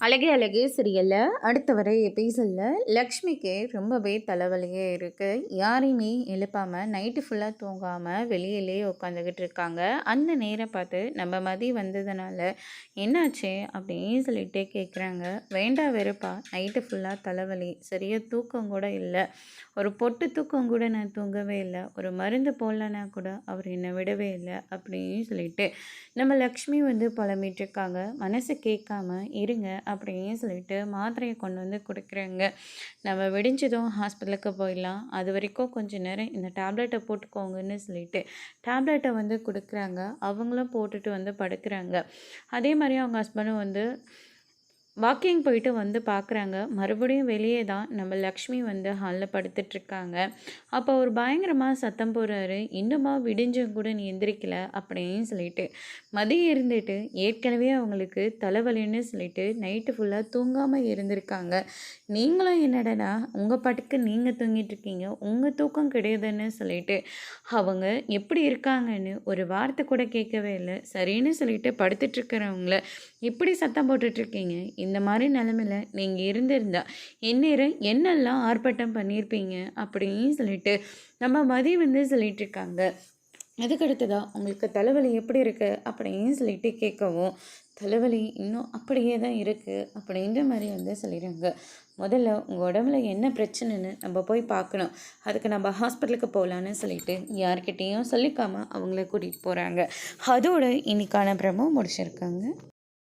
அழகே அழகே சீரியல்ல அடுத்த வர எபிசோடில் லக்ஷ்மிக்கு ரொம்பவே தலைவலியே இருக்குது. யாரையுமே எழுப்பாமல் நைட்டு ஃபுல்லாக தூங்காமல் வெளியிலே உட்காந்துக்கிட்டு இருக்காங்க. அந்த நேரம் பார்த்து நம்ம மதி வந்ததுனால என்னாச்சு அப்படின்னு சொல்லிட்டு கேட்குறாங்க. வேண்டாம் வெறுப்பா, நைட்டு ஃபுல்லாக தலைவலி, சரியாக தூக்கம் கூட இல்லை, ஒரு பொட்டு தூக்கம் கூட நான் தூங்கவே இல்லை, ஒரு மருந்து போடலன்னா கூட அவர் என்னை விடவே இல்லை அப்படின்னு சொல்லிட்டு நம்ம லக்ஷ்மி வந்து புலம்பிட்டு இருக்காங்க. மனசு கேட்காம இருங்க அப்படின்னு சொல்லிட்டு மாத்திரையை கொண்டு வந்து கொடுக்குறாங்க. நம்ம விடிஞ்சதும் ஹாஸ்பிட்டலுக்கு போயிடலாம், அது வரைக்கும் கொஞ்சம் நேரம் இந்த டேப்லெட்டை போட்டுக்கோங்கன்னு சொல்லிட்டு டேப்லெட்டை வந்து கொடுக்குறாங்க. அவங்களும் போட்டுட்டு வந்து படுக்கிறாங்க. அதே மாதிரி அவங்க ஹஸ்பண்டும் வந்து வாக்கிங் போயிட்டு வந்து பார்க்குறாங்க. மறுபடியும் வெளியே தான் நம்ம லக்ஷ்மி வந்து ஹாலில் படுத்துட்ருக்காங்க. அப்போ அவர் பயங்கரமாக சத்தம் போடுறாரு. இன்னுமா விடிஞ்சும் கூட நீ எந்திரிக்கல அப்படின்னு சொல்லிட்டு. மதியம் இருந்துட்டு ஏற்கனவே அவங்களுக்கு தலைவலின்னு சொல்லிட்டு நைட்டு ஃபுல்லாக தூங்காமல் இருந்திருக்காங்க. நீங்களும் என்னடனா உங்கள் பாட்டுக்கு நீங்கள் தூங்கிட்டு இருக்கீங்க, உங்கள் தூக்கம் கிடையாதுன்னு சொல்லிட்டு அவங்க எப்படி இருக்காங்கன்னு ஒரு வார்த்தை கூட கேட்கவே இல்லை. சரின்னு சொல்லிட்டு படுத்துட்ருக்கிறவங்கள இப்படி சத்தம் போட்டுட்ருக்கீங்க. இந்த மாதிரி நிலமையில் நீங்கள் இருந்திருந்தா இந்நேரம் என்னெல்லாம் ஆர்ப்பாட்டம் பண்ணியிருப்பீங்க அப்படின்னு சொல்லிட்டு நம்ம மதி வந்து சொல்லிட்டு இருக்காங்க. அதுக்கடுத்ததான் உங்களுக்கு தலைவலி எப்படி இருக்குது அப்படின்னு சொல்லிட்டு கேட்கவும், தலைவலி இன்னும் அப்படியே தான் இருக்குது அப்படின்ற மாதிரி வந்து சொல்லிடுறாங்க. முதல்ல உங்கள் உடம்புல என்ன பிரச்சனைன்னு நம்ம போய் பார்க்கணும், அதுக்கு நம்ம ஹாஸ்பிட்டலுக்கு போகலான்னு சொல்லிட்டு யார்கிட்டேயும் சொல்லிக்காமல் அவங்கள கூட்டிகிட்டு போகிறாங்க. அதோடு இன்னைக்கான பிரமோ முடிச்சிருக்காங்க.